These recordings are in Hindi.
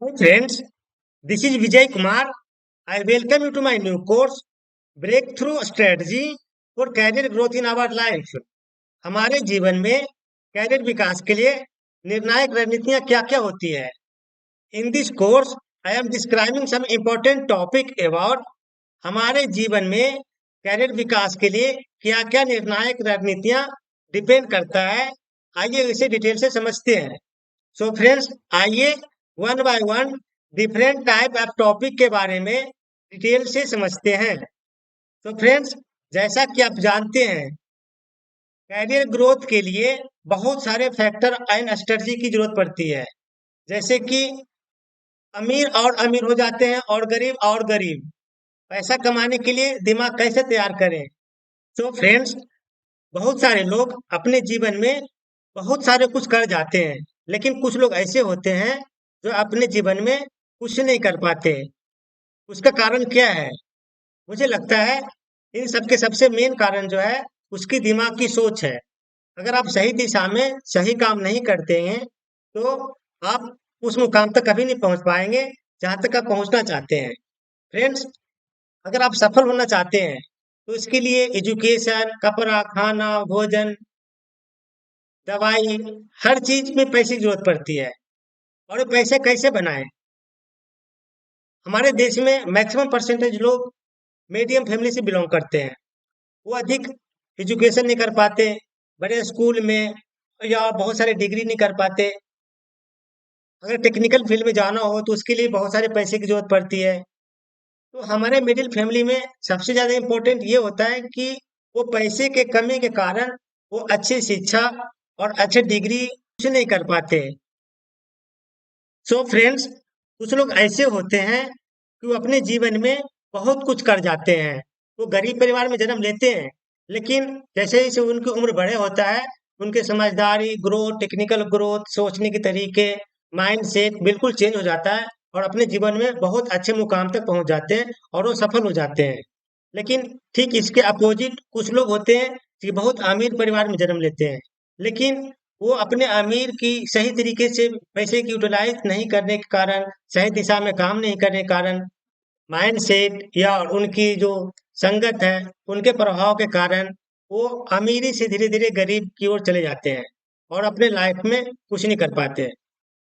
Hi friends, this is Vijay Kumar. I welcome you to my new course, Breakthrough Strategy for Career Growth in Our Life. हमारे जीवन में कैरियर विकास के लिए निर्णायक रणनीतियां क्या-क्या होती है? In this course, I am describing some important topic about हमारे जीवन में कैरियर विकास के लिए क्या-क्या निर्णायक रणनीतियां डिपेंड करता है। आइए इसे डिटेल से समझते हैं। सो फ्रेंड्स, आइए one by one different type of topic के बारे में डिटेल से समझते हैं। तो फ्रेंड्स, जैसा कि आप जानते हैं, कैरियर ग्रोथ के लिए बहुत सारे फैक्टर एंड स्ट्रेटजी की जरूरत पड़ती है। जैसे कि अमीर और अमीर हो जाते हैं और गरीब। पैसा कमाने के लिए दिमाग कैसे तैयार करें? तो फ्रेंड्स, बहुत सारे लोग अपने जीवन में बहुत सारे कुछ कर जाते हैं, लेकिन कुछ लोग ऐसे होते हैं जो अपने जीवन में कुछ नहीं कर पाते। उसका कारण क्या है? मुझे लगता है इन सब के सबसे मेन कारण जो है उसकी दिमाग की सोच है। अगर आप सही दिशा में सही काम नहीं करते हैं, तो आप उस मुकाम तक कभी नहीं पहुंच पाएंगे जहां तक आप पहुंचना चाहते हैं। फ्रेंड्स, अगर आप सफल होना चाहते हैं, तो इसके लिए एजुकेशन, कपड़ा, खाना, भोजन, दवाई, हर चीज में पैसे की जरूरत पड़ती है। और ये पैसे कैसे बनाएं? हमारे देश में मैक्सिमम परसेंटेज लोग मीडियम फैमिली से बिलोंग करते हैं। वो अधिक एजुकेशन नहीं कर पाते, बड़े स्कूल में या बहुत सारे डिग्री नहीं कर पाते। अगर टेक्निकल फील्ड में जाना हो तो उसके लिए बहुत सारे पैसे की जरूरत पड़ती है। तो हमारे मिडिल फैमिली में सबसे ज्यादा इम्पोर्टेंट ये होता है कि वो पैसे के कमी के कारण वो अच्छी शिक्षा और अच्छे डिग्री कुछ नहीं कर पाते। सो फ्रेंड्स, कुछ लोग ऐसे होते हैं कि वो अपने जीवन में बहुत कुछ कर जाते हैं। वो गरीब परिवार में जन्म लेते हैं, लेकिन जैसे जैसे उनकी उम्र बड़े होता है, उनके समझदारी, ग्रोथ, टेक्निकल ग्रोथ, सोचने के तरीके, माइंड सेट बिल्कुल चेंज हो जाता है और अपने जीवन में बहुत अच्छे मुकाम तक पहुंच जाते हैं और वो सफल हो जाते हैं। लेकिन ठीक इसके अपोजिट कुछ लोग होते हैं कि बहुत अमीर परिवार में जन्म लेते हैं, लेकिन वो अपने अमीर की सही तरीके से पैसे की यूटिलाइज नहीं करने के कारण, सही दिशा में काम नहीं करने के कारण, माइंडसेट या उनकी जो संगत है, उनके प्रभाव के कारण वो अमीरी से धीरे-धीरे गरीब की ओर चले जाते हैं और अपने लाइफ में कुछ नहीं कर पाते हैं।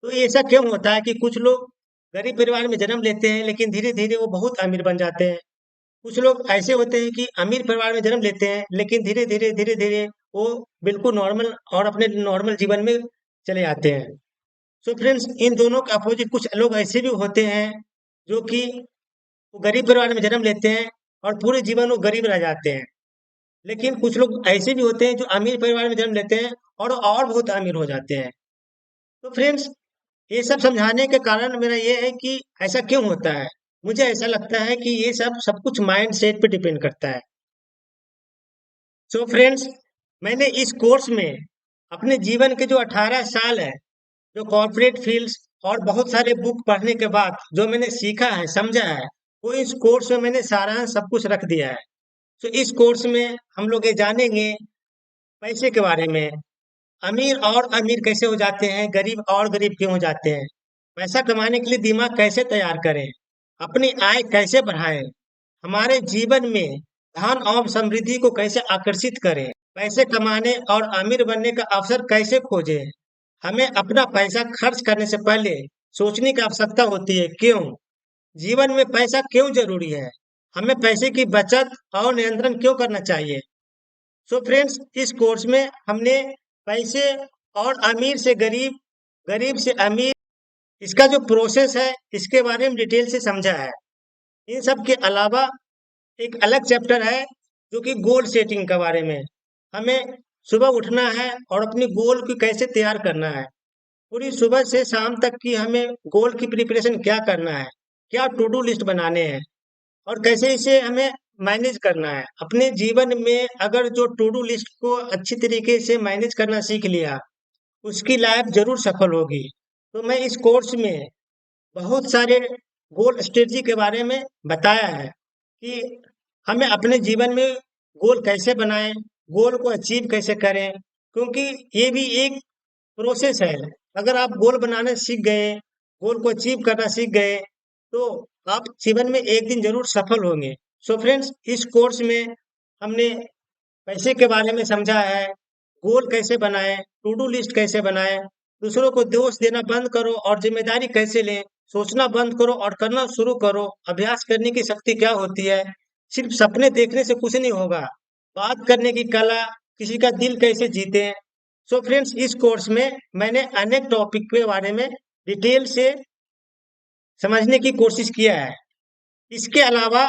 तो ये ऐसा क्यों होता है कि कुछ लोग गरीब परिवार में जन्म लेते हैं, लेकिन धीरे-धीरे वो बहुत अमीर बन जाते हैं। कुछ लोग ऐसे होते हैं कि अमीर परिवार में जन्म लेते हैं, लेकिन धीरे-धीरे वो बिल्कुल नॉर्मल और अपने नॉर्मल जीवन में चले आते हैं। सो फ्रेंड्स, इन दोनों के अपोजिट कुछ लोग ऐसे भी होते हैं जो कि वो गरीब परिवार में जन्म लेते हैं और पूरे जीवन वो गरीब रह जाते हैं। लेकिन कुछ लोग ऐसे भी होते हैं जो अमीर परिवार में जन्म लेते हैं और बहुत अमीर हो जाते हैं। तो फ्रेंड्स, ये सब समझाने के कारण मेरा ये है कि ऐसा क्यों होता है? मुझे ऐसा लगता है कि ये सब कुछ माइंडसेट पे डिपेंड करता है। सो फ्रेंड्स, मैंने इस कोर्स में अपने जीवन के जो 18 साल है, जो कॉर्पोरेट फील्ड्स और बहुत सारे बुक पढ़ने के बाद जो मैंने सीखा है, समझा है, वो इस कोर्स में मैंने सारांश सब कुछ रख दिया है। तो इस कोर्स में हम लोग ये जानेंगे पैसे के बारे में, अमीर और अमीर कैसे हो जाते हैं, गरीब और गरीब क्यों हो जाते हैं, पैसा कमाने के लिए दिमाग कैसे तैयार करें, अपनी आय कैसे बढ़ाएं, हमारे जीवन में धन और समृद्धि को कैसे आकर्षित करें, पैसे कमाने और अमीर बनने का अवसर कैसे खोजें, हमें अपना पैसा खर्च करने से पहले सोचने की आवश्यकता होती है क्यों, जीवन में पैसा क्यों जरूरी है, हमें पैसे की बचत और नियंत्रण क्यों करना चाहिए। सो फ्रेंड्स, इस कोर्स में हमने पैसे और अमीर से गरीब, गरीब से अमीर, इसका जो प्रोसेस है इसके बारे में डिटेल से समझा है। इन सब के अलावा एक अलग चैप्टर है जो कि गोल सेटिंग के बारे में। हमें सुबह उठना है और अपनी गोल को कैसे तैयार करना है। पूरी सुबह से शाम तक की हमें गोल की प्रिपरेशन क्या करना है, क्या टू डू लिस्ट बनाने हैं और कैसे इसे हमें मैनेज करना है। अपने जीवन में अगर जो टू डू लिस्ट को अच्छी तरीके से मैनेज करना सीख लिया, उसकी लाइफ ज़रूर सफल होगी। तो मैं इस कोर्स में बहुत सारे गोल स्ट्रेटजी के बारे में बताया है कि हमें अपने जीवन में गोल कैसे बनाएं, गोल को अचीव कैसे करें, क्योंकि ये भी एक प्रोसेस है। अगर आप गोल बनाना सीख गए, गोल को अचीव करना सीख गए, तो आप जीवन में एक दिन ज़रूर सफल होंगे। सो फ्रेंड्स, इस कोर्स में हमने पैसे के बारे में समझा है, गोल कैसे बनाएँ, टू डू लिस्ट कैसे बनाएँ, दूसरों को दोष देना बंद करो और ज़िम्मेदारी कैसे लें, सोचना बंद करो और करना शुरू करो, अभ्यास करने की शक्ति क्या होती है, सिर्फ सपने देखने से कुछ नहीं होगा, बात करने की कला, किसी का दिल कैसे जीतें। सो फ्रेंड्स, इस कोर्स में मैंने अनेक टॉपिक के बारे में डिटेल से समझने की कोशिश किया है। इसके अलावा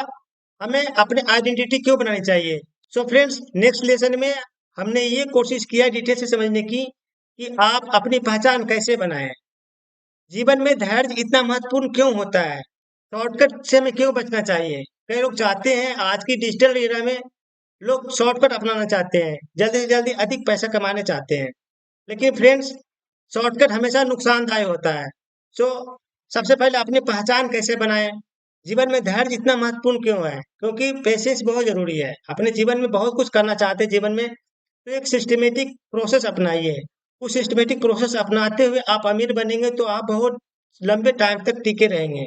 हमें अपने आइडेंटिटी क्यों बनानी चाहिए। सो फ्रेंड्स, नेक्स्ट लेसन में हमने ये कोशिश किया डिटेल से समझने की कि आप अपनी पहचान कैसे बनाएं, जीवन में धैर्य इतना महत्वपूर्ण क्यों होता है, शॉर्टकट से हमें क्यों बचना चाहिए। कई लोग चाहते हैं, आज की डिजिटल एरा में लोग शॉर्टकट अपनाना चाहते हैं, जल्दी से जल्दी अधिक पैसा कमाने चाहते हैं, लेकिन फ्रेंड्स, शॉर्टकट हमेशा नुकसानदायक होता है। सो सबसे पहले अपनी पहचान कैसे बनाएं, जीवन में धैर्य इतना महत्वपूर्ण क्यों है, क्योंकि पेशेंस बहुत जरूरी है। अपने जीवन में बहुत कुछ करना चाहते हैं जीवन में, तो एक सिस्टमेटिक प्रोसेस अपनाइए। उस सिस्टमेटिक प्रोसेस अपनाते हुए आप अमीर बनेंगे तो आप बहुत लंबे टाइम तक टिके रहेंगे।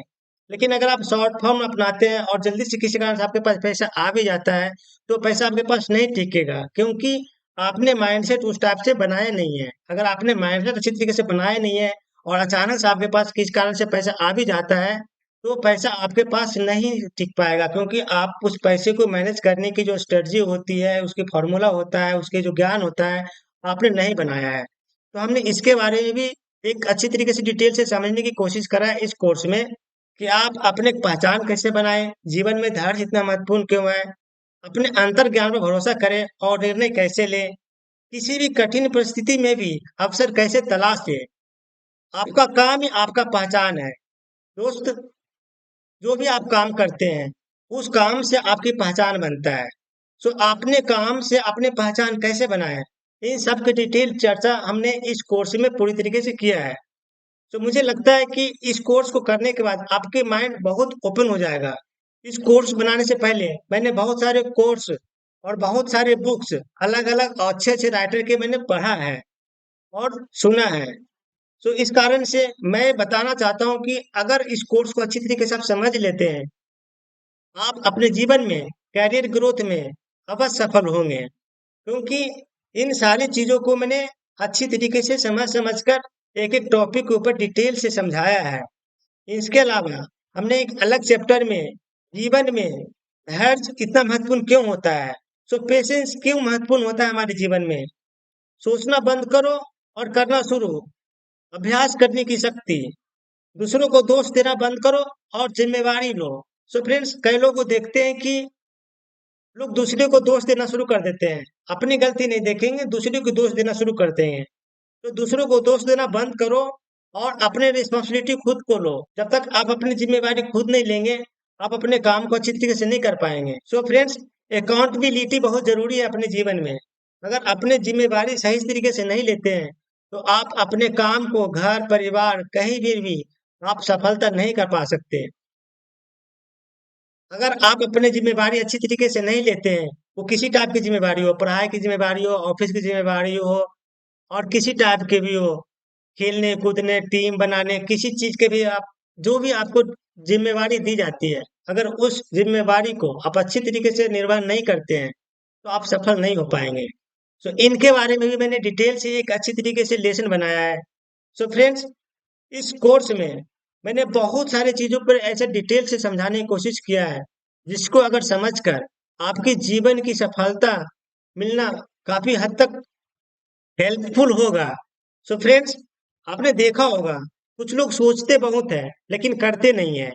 लेकिन अगर आप शॉर्ट फॉर्म अपनाते हैं और जल्दी से किसी कारण से आपके पास पैसा आ भी जाता है, तो पैसा आपके पास नहीं टिकेगा, क्योंकि आपने माइंडसेट उस टाइप से बनाया नहीं है। अगर आपने माइंडसेट अच्छी तरीके से बनाया नहीं है और अचानक से आपके पास किस कारण से पैसा आ भी जाता है, तो पैसा आपके पास नहीं टिक पाएगा, क्योंकि आप उस पैसे को मैनेज करने की जो स्ट्रेटजी होती है, उसकी फॉर्मूला होता है, उसके जो ज्ञान होता है, आपने नहीं बनाया है। तो हमने इसके बारे में भी एक अच्छी तरीके से डिटेल से समझने की कोशिश करा है इस कोर्स में, कि आप अपने पहचान कैसे बनाएं, जीवन में धैर्य इतना महत्वपूर्ण क्यों है, अपने अंतर ज्ञान पर भरोसा करें और निर्णय कैसे लें, किसी भी कठिन परिस्थिति में भी अवसर कैसे तलाश लें। आपका काम ही आपका पहचान है। दोस्त, जो भी आप काम करते हैं, उस काम से आपकी पहचान बनता है। सो आपने काम से अपनी पहचान कैसे बनाए, इन सब की डिटेल चर्चा हमने इस कोर्स में पूरी तरीके से किया है। तो मुझे लगता है कि इस कोर्स को करने के बाद आपके माइंड बहुत ओपन हो जाएगा। इस कोर्स बनाने से पहले मैंने बहुत सारे कोर्स और बहुत सारे बुक्स, अलग-अलग अच्छे-अच्छे राइटर के मैंने पढ़ा है और सुना है। तो इस कारण से मैं बताना चाहता हूँ कि अगर इस कोर्स को अच्छी तरीके से आप समझ लेते हैं, आप अपने जीवन में, करियर ग्रोथ में अवश्य सफल होंगे। क्योंकि इन सारी चीज़ों को मैंने अच्छी तरीके से समझ कर एक-एक टॉपिक के ऊपर डिटेल से समझाया है। इसके अलावा हमने एक अलग चैप्टर में जीवन में धैर्य कितना महत्वपूर्ण क्यों होता है, सो पेशेंस क्यों महत्वपूर्ण होता है हमारे जीवन में, सोचना बंद करो और करना शुरू, अभ्यास करने की शक्ति, दूसरों को दोष देना बंद करो और जिम्मेवारी लो। सो फ्रेंड्स, कई लोग को देखते हैं कि लोग दूसरे को दोष देना शुरू कर देते हैं, अपनी गलती नहीं देखेंगे, दूसरे को दोष देना शुरू करते हैं। तो दूसरों को दोष देना बंद करो और अपने रिस्पॉन्सिबिलिटी खुद को लो। जब तक आप अपनी जिम्मेवारी खुद नहीं लेंगे, आप अपने काम को अच्छी तरीके से नहीं कर पाएंगे। सो फ्रेंड्स, अकाउंटेबिलिटी बहुत जरूरी है अपने जीवन में। अगर अपने जिम्मेवारी सही तरीके से नहीं लेते हैं, तो आप अपने काम को घर परिवार कहीं भी आप सफलता नहीं कर पा सकते। अगर आप अपनी जिम्मेवारी अच्छी तरीके से नहीं लेते हैं, वो किसी टाइप की जिम्मेवारी हो, पढ़ाई की जिम्मेवारी हो, ऑफिस की जिम्मेवारी हो और किसी टाइप के भी हो, खेलने कूदने, टीम बनाने, किसी चीज के भी आप, जो भी आपको जिम्मेवारी दी जाती है, अगर उस जिम्मेवारी को आप अच्छी तरीके से निर्वहन नहीं करते हैं, तो आप सफल नहीं हो पाएंगे। सो इनके बारे में भी मैंने डिटेल से एक अच्छी तरीके से लेसन बनाया है। सो फ्रेंड्स, इस कोर्स में मैंने बहुत सारी चीजों पर ऐसे डिटेल से समझाने की कोशिश किया है, जिसको अगर समझकर आपके जीवन की सफलता मिलना काफी हद तक हेल्पफुल होगा। सो फ्रेंड्स, आपने देखा होगा, कुछ लोग सोचते बहुत है लेकिन करते नहीं है,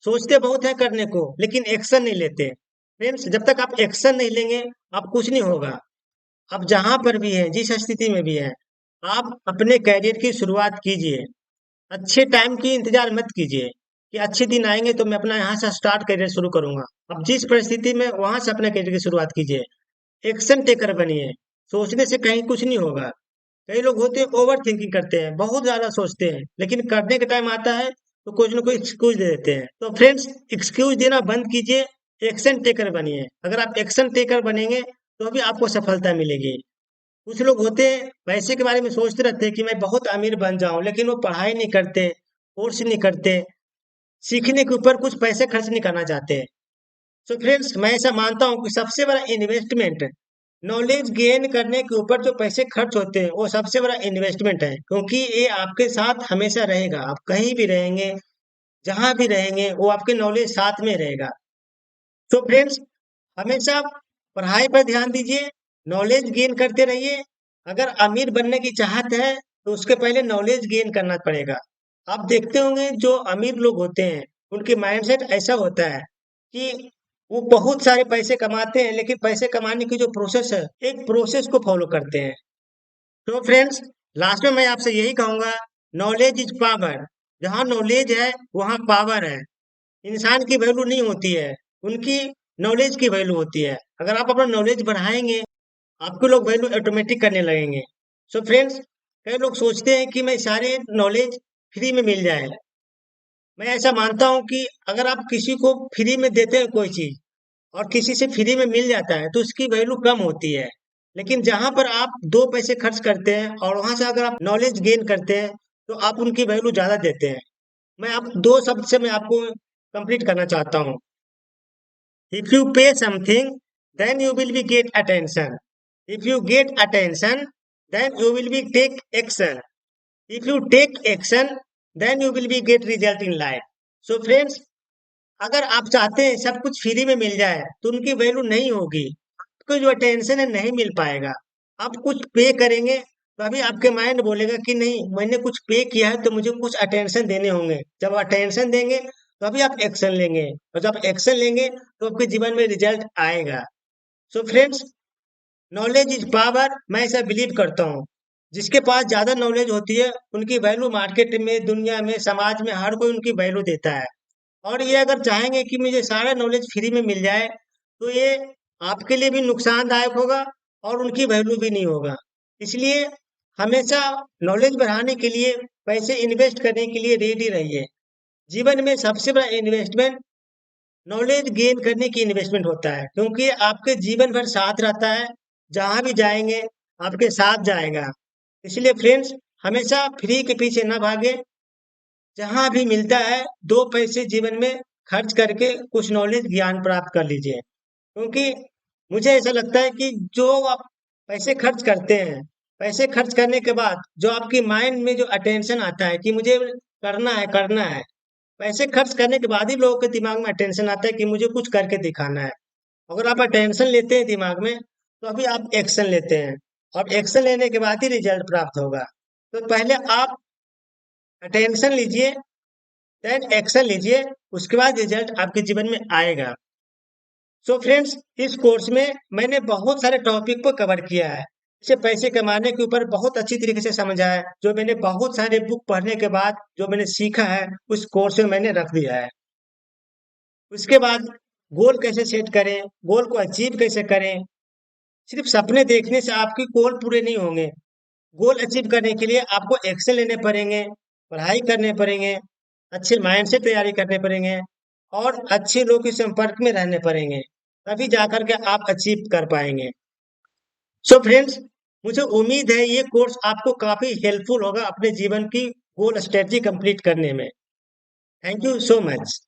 सोचते बहुत है करने को लेकिन एक्शन नहीं लेते। फ्रेंड्स, जब तक आप एक्शन नहीं लेंगे, आप कुछ नहीं होगा। आप जहां पर भी हैं, जिस स्थिति में भी हैं, आप अपने करियर की शुरुआत कीजिए। अच्छे टाइम की इंतजार मत कीजिए कि अच्छे दिन आएंगे तो मैं अपना यहाँ से स्टार्ट करियर शुरू करूंगा। अब जिस परिस्थिति में, वहां से अपने करियर की शुरुआत कीजिए। एक्शन टेकर बनिए। सोचने से कहीं कुछ नहीं होगा। कई लोग होते हैं ओवर थिंकिंग करते हैं, बहुत ज्यादा सोचते हैं, लेकिन करने का टाइम आता है तो कुछ ना कुछ एक्सक्यूज दे देते हैं। तो फ्रेंड्स, एक्सक्यूज देना बंद कीजिए, एक्शन टेकर बनिए। अगर आप एक्शन टेकर बनेंगे, तो भी आपको सफलता मिलेगी। कुछ लोग होते हैं पैसे के बारे में सोचते रहते हैं कि मैं बहुत अमीर बन जाऊं, लेकिन वो पढ़ाई नहीं करते, कोर्स नहीं करते, सीखने के ऊपर कुछ पैसे खर्च नहीं करना चाहते। सो फ्रेंड्स, मैं ऐसा मानता हूँ कि सबसे बड़ा इन्वेस्टमेंट नॉलेज गेन करने के ऊपर जो पैसे खर्च होते हैं वो सबसे बड़ा इन्वेस्टमेंट है, क्योंकि ये आपके साथ हमेशा रहेगा। आप कहीं भी रहेंगे, जहां भी रहेंगे, वो आपके नॉलेज साथ में रहेगा। तो फ्रेंड्स, हमेशा पढ़ाई पर ध्यान दीजिए, नॉलेज गेन करते रहिए। अगर अमीर बनने की चाहत है तो उसके पहले नॉलेज गेन करना पड़ेगा। आप देखते होंगे जो अमीर लोग होते हैं उनके माइंडसेट ऐसा होता है कि वो बहुत सारे पैसे कमाते हैं, लेकिन पैसे कमाने की जो प्रोसेस है, एक प्रोसेस को फॉलो करते हैं। तो फ्रेंड्स, लास्ट में मैं आपसे यही कहूंगा, नॉलेज इज पावर। जहाँ नॉलेज है वहाँ पावर है। इंसान की वैल्यू नहीं होती है, उनकी नॉलेज की वैल्यू होती है। अगर आप अपना नॉलेज बढ़ाएंगे, आपके लोग वैल्यू ऑटोमेटिक करने लगेंगे। सो फ्रेंड्स, कई लोग सोचते हैं कि मैं सारे नॉलेज फ्री में मिल जाए। मैं ऐसा मानता हूँ कि अगर आप किसी को फ्री में देते हैं कोई चीज और किसी से फ्री में मिल जाता है तो उसकी वैल्यू कम होती है। लेकिन जहां पर आप दो पैसे खर्च करते हैं और वहां से अगर आप नॉलेज गेन करते हैं तो आप उनकी वैल्यू ज्यादा देते हैं। मैं आप दो शब्द से मैं आपको कंप्लीट करना चाहता हूँ। If you pay something, then you will be get attention. If you get attention, then you will be take action. If you take action, then you will be get result in life. So friends, अगर आप चाहते हैं सब कुछ फ्री में मिल जाए तो उनकी वैल्यू नहीं होगी। आपको जो अटेंशन है नहीं मिल पाएगा। आप कुछ पे करेंगे तो अभी आपके माइंड बोलेगा कि नहीं, मैंने कुछ पे किया है तो मुझे कुछ अटेंशन देने होंगे। जब अटेंशन देंगे तो अभी आप एक्शन लेंगे, और जब एक्शन लेंगे तो आपके जीवन में रिजल्ट आएगा। So friends, knowledge is power, मैं ऐसा बिलीव करता हूँ। जिसके पास ज्यादा नॉलेज होती है उनकी वैल्यू मार्केट में, दुनिया में, समाज में हर कोई उनकी वैल्यू देता है। और ये अगर चाहेंगे कि मुझे सारा नॉलेज फ्री में मिल जाए तो ये आपके लिए भी नुकसानदायक होगा और उनकी वैल्यू भी नहीं होगा। इसलिए हमेशा नॉलेज बढ़ाने के लिए, पैसे इन्वेस्ट करने के लिए रेडी रहिए। जीवन में सबसे बड़ा इन्वेस्टमेंट नॉलेज गेन करने की इन्वेस्टमेंट होता है, क्योंकि आपके जीवन भर साथ रहता है। जहां भी जाएंगे आपके साथ जाएगा। इसलिए फ्रेंड्स, हमेशा फ्री के पीछे ना भागे। जहाँ भी मिलता है दो पैसे जीवन में खर्च करके कुछ नॉलेज ज्ञान प्राप्त कर लीजिए। क्योंकि मुझे ऐसा लगता है कि जो आप पैसे खर्च करते हैं, पैसे खर्च करने के बाद जो आपकी माइंड में जो अटेंशन आता है कि मुझे करना है करना है, पैसे खर्च करने के बाद ही लोगों के दिमाग में अटेंशन आता है कि मुझे कुछ करके दिखाना है। अगर आप अटेंशन लेते हैं दिमाग में तो अभी आप एक्शन लेते हैं, और एक्शन लेने के बाद ही रिजल्ट प्राप्त होगा। तो पहले आप अटेंशन लीजिए, देन एक्शन लीजिए, उसके बाद रिजल्ट आपके जीवन में आएगा। सो फ्रेंड्स, इस कोर्स में मैंने बहुत सारे टॉपिक को कवर किया है। इसे पैसे कमाने के ऊपर बहुत अच्छी तरीके से समझा है, जो मैंने बहुत सारे बुक पढ़ने के बाद जो मैंने सीखा है उस कोर्स में मैंने रख दिया है। उसके बाद गोल कैसे सेट करें, गोल को अचीव कैसे करें। सिर्फ सपने देखने से आपके गोल पूरे नहीं होंगे। गोल अचीव करने के लिए आपको एक्शन लेने पड़ेंगे, पढ़ाई करने पड़ेंगे, अच्छे माइंड से तैयारी करने पड़ेंगे, और अच्छे लोगों के संपर्क में रहने पड़ेंगे। तभी जाकर के आप अचीव कर पाएंगे। सो फ्रेंड्स, मुझे उम्मीद है ये कोर्स आपको काफी हेल्पफुल होगा अपने जीवन की गोल स्ट्रेटजी कंप्लीट करने में। Thank you so much.